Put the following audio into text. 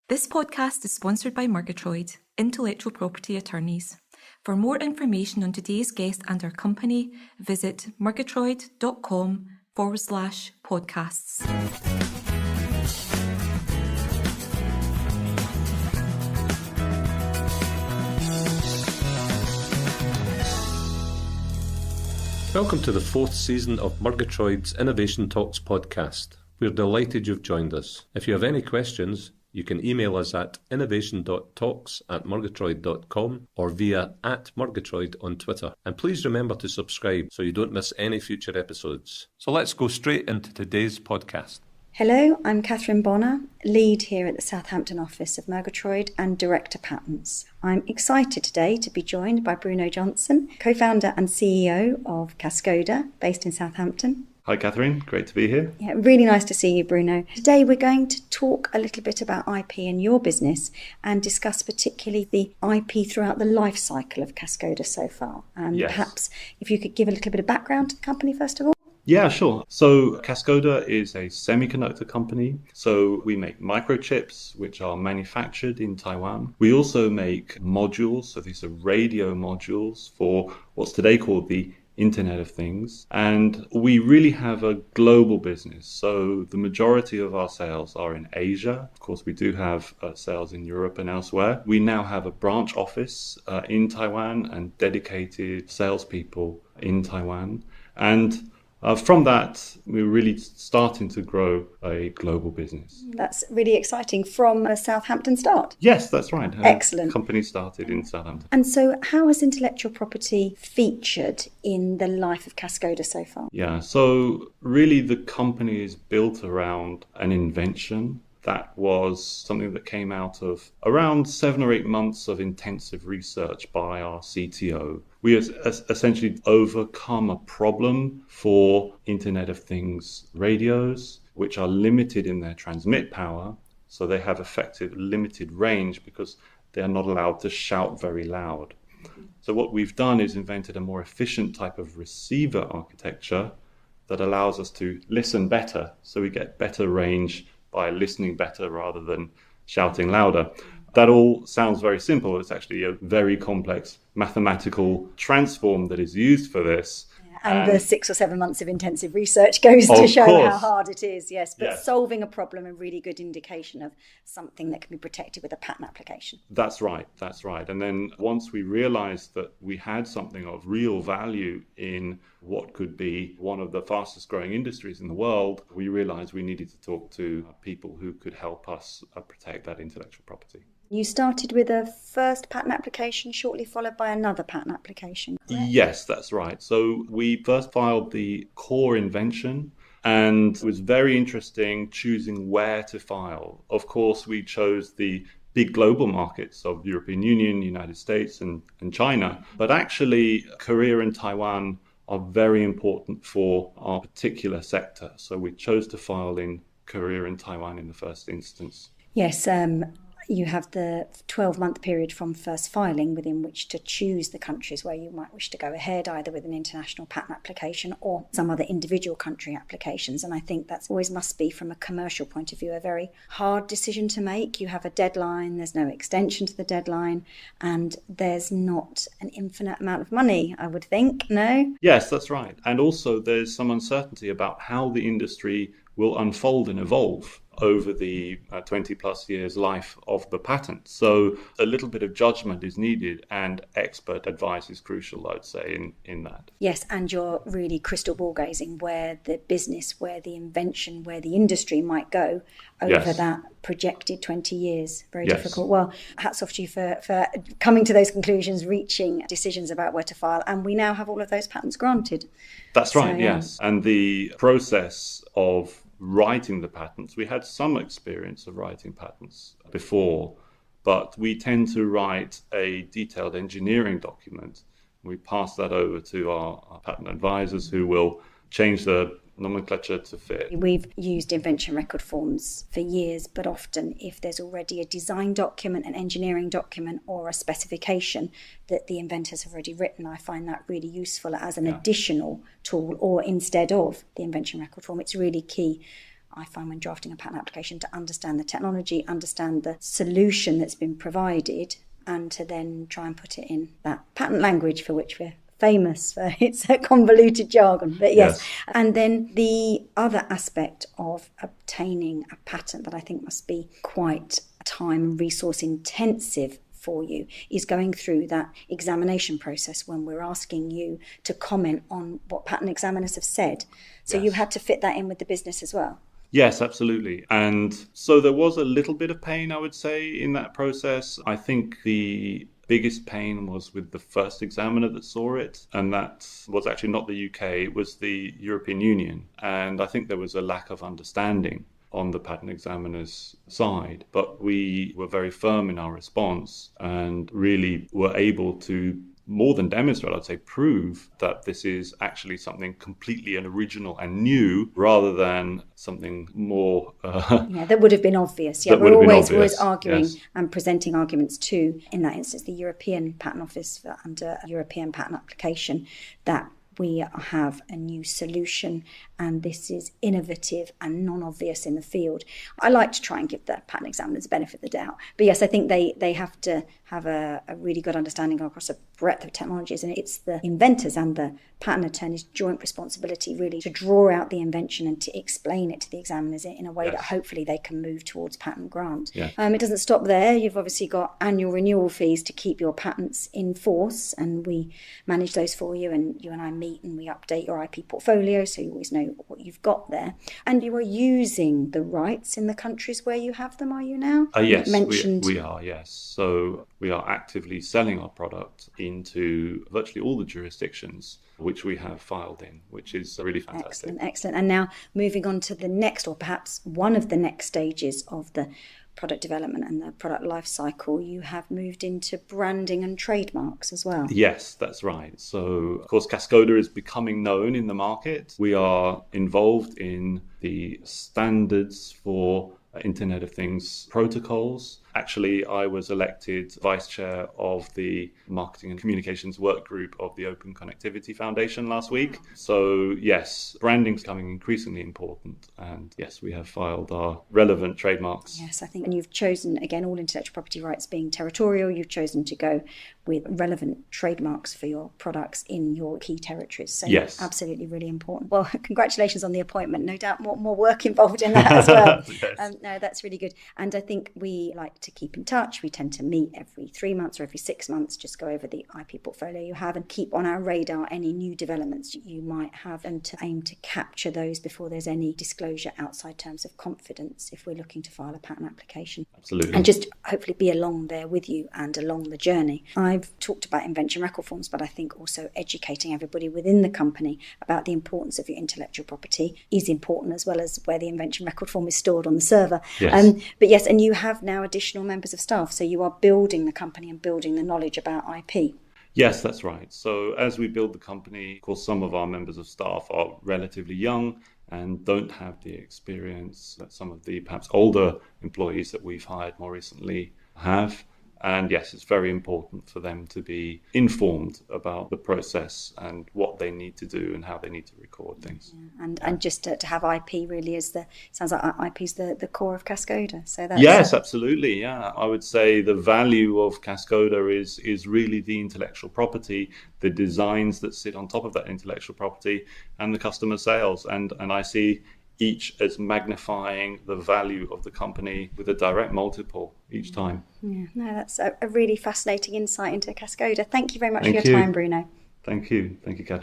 This podcast is sponsored by Murgitroyd, intellectual property attorneys. For more information on today's guest and our company, visit murgitroyd.com/podcasts. Welcome to the fourth season of Murgitroyd's Innovation Talks podcast. We're delighted you've joined us. If you have any questions, you can email us at innovation.talks@murgitroyd.com or via @Murgitroyd on Twitter. And please remember to subscribe so you don't miss any future episodes. So let's go straight into today's podcast. Hello, I'm Catherine Bonner, lead here at the Southampton office of Murgitroyd and Director Patents. I'm excited today to be joined by Bruno Johnson, co-founder and CEO of Cascoda, based in Southampton. Hi Catherine, great to be here. Yeah, really nice to see you, Bruno. Today we're going to talk a little bit about IP in your business and discuss particularly the IP throughout the life cycle of Cascoda so far. And Perhaps if you could give a little bit of background to the company first of all. Yeah, sure. So Cascoda is a semiconductor company. So we make microchips, which are manufactured in Taiwan. We also make modules. So these are radio modules for what's today called the Internet of Things. And we really have a global business. So the majority of our sales are in Asia. Of course, we do have sales in Europe and elsewhere. We now have a branch office in Taiwan and dedicated salespeople in Taiwan. And from that, we're really starting to grow a global business. That's really exciting from a Southampton start. Yes, that's right. Excellent. Company started in Southampton. And so how has intellectual property featured in the life of Cascoda so far? Yeah, so really the company is built around an invention that was something that came out of around 7 or 8 months of intensive research by our CTO. We essentially overcome a problem for Internet of Things radios, which are limited in their transmit power. So they have effective limited range because they are not allowed to shout very loud. So what we've done is invented a more efficient type of receiver architecture that allows us to listen better. So we get better range by listening better rather than shouting louder. That all sounds very simple. It's actually a very complex mathematical transform that is used for this. And the 6 or 7 months of intensive research goes to show how hard it is, yes. But solving a problem, a really good indication of something that can be protected with a patent application. That's right. And then once we realized that we had something of real value in what could be one of the fastest growing industries in the world, we realized we needed to talk to people who could help us protect that intellectual property. You started with a first patent application, shortly followed by another patent application, correct? Yes, that's right. So we first filed the core invention, and it was very interesting choosing where to file. Of course, we chose the big global markets of European Union, United States and China. But actually, Korea and Taiwan are very important for our particular sector. So we chose to file in Korea and Taiwan in the first instance. Yes, you have the 12-month period from first filing within which to choose the countries where you might wish to go ahead, either with an international patent application or some other individual country applications. And I think that always must be, from a commercial point of view, a very hard decision to make. You have a deadline, there's no extension to the deadline, and there's not an infinite amount of money, I would think, no? Yes, that's right. And also there's some uncertainty about how the industry will unfold and evolve over the 20 plus years life of the patent. So a little bit of judgment is needed, and expert advice is crucial, I'd say, in that. Yes, and you're really crystal ball gazing where the business, where the invention, where the industry might go over that projected 20 years. Very difficult. Well, hats off to you for coming to those conclusions, reaching decisions about where to file, and we now have all of those patents granted. That's right, yes. And the process of writing the patents, we had some experience of writing patents before, but we tend to write a detailed engineering document. We pass that over to our patent advisors, who will change the nomenclature to fit. We've used invention record forms for years, but often if there's already a design document, an engineering document, or a specification that the inventors have already written, I find that really useful as an additional tool or instead of the invention record form. It's really key. I find, when drafting a patent application, to understand the technology, understand the solution that's been provided, and to then try and put it in that patent language for which we're famous for. It's a convoluted jargon, but yes. And then the other aspect of obtaining a patent that I think must be quite time and resource intensive for you is going through that examination process when we're asking you to comment on what patent examiners have said. So you had to fit that in with the business as well. Yes, absolutely. And so there was a little bit of pain, I would say, in that process. I think the biggest pain was with the first examiner that saw it, and that was actually not the UK, it was the European Union. And I think there was a lack of understanding on the patent examiner's side, but we were very firm in our response and really were able to more than demonstrate, I'd say prove that this is actually something completely and original and new rather than something more... that would have been obvious. Yeah, we're always arguing and presenting arguments to, in that instance, the European Patent Office under a European patent application, that we have a new solution and this is innovative and non-obvious in the field. I like to try and give the patent examiners the benefit of the doubt. But yes, I think they have to have a really good understanding across a breadth of technologies, and it's the inventors and the patent attorneys' joint responsibility really to draw out the invention and to explain it to the examiners in a way that hopefully they can move towards patent grant. It doesn't stop there. You've obviously got annual renewal fees to keep your patents in force, and we manage those for you, and you and I meet and we update your IP portfolio so you always know what you've got there. And you are using the rights in the countries where you have them, are you now? Yes, we are, yes. So we are actively selling our product into virtually all the jurisdictions which we have filed in, which is really fantastic. Excellent. And now moving on to the next, or perhaps one of the next stages of the product development and the product life cycle, you have moved into branding and trademarks as well. Yes, that's right. So, of course, Cascoda is becoming known in the market. We are involved in the standards for Internet of Things protocols. Actually, I was elected vice chair of the Marketing and Communications Work Group of the Open Connectivity Foundation last week. So yes, branding's becoming increasingly important. And yes, we have filed our relevant trademarks. Yes, I think, and you've chosen, again, all intellectual property rights being territorial, you've chosen to go with relevant trademarks for your products in your key territories. So yes, absolutely really important. Well, congratulations on the appointment. No doubt more work involved in that as well. Yes. No, that's really good. And I think we like to keep in touch. We tend to meet every 3 months or every 6 months, just go over the IP portfolio you have and keep on our radar any new developments you might have, and to aim to capture those before there's any disclosure outside terms of confidence if we're looking to file a patent application. Absolutely. And just hopefully be along there with you and along the journey. I've talked about invention record forms, but I think also educating everybody within the company about the importance of your intellectual property is important, as well as where the invention record form is stored on the server. Yes. But yes, and you have now additional members of staff, so you are building the company and building the knowledge about IP. Yes, that's right. So as we build the company, of course, some of our members of staff are relatively young and don't have the experience that some of the perhaps older employees that we've hired more recently have. And yes, it's very important for them to be informed about the process and what they need to do and how they need to record things. Yeah. And just to have IP really sounds like IP is the core of Cascoda. So that's... Yes, absolutely. Yeah, I would say the value of Cascoda is really the intellectual property, the designs that sit on top of that intellectual property, and the customer sales. And I see each as magnifying the value of the company with a direct multiple each time. Yeah, no, that's a really fascinating insight into Cascoda. Thank you very much for your time, Bruno. Thank you, Catherine.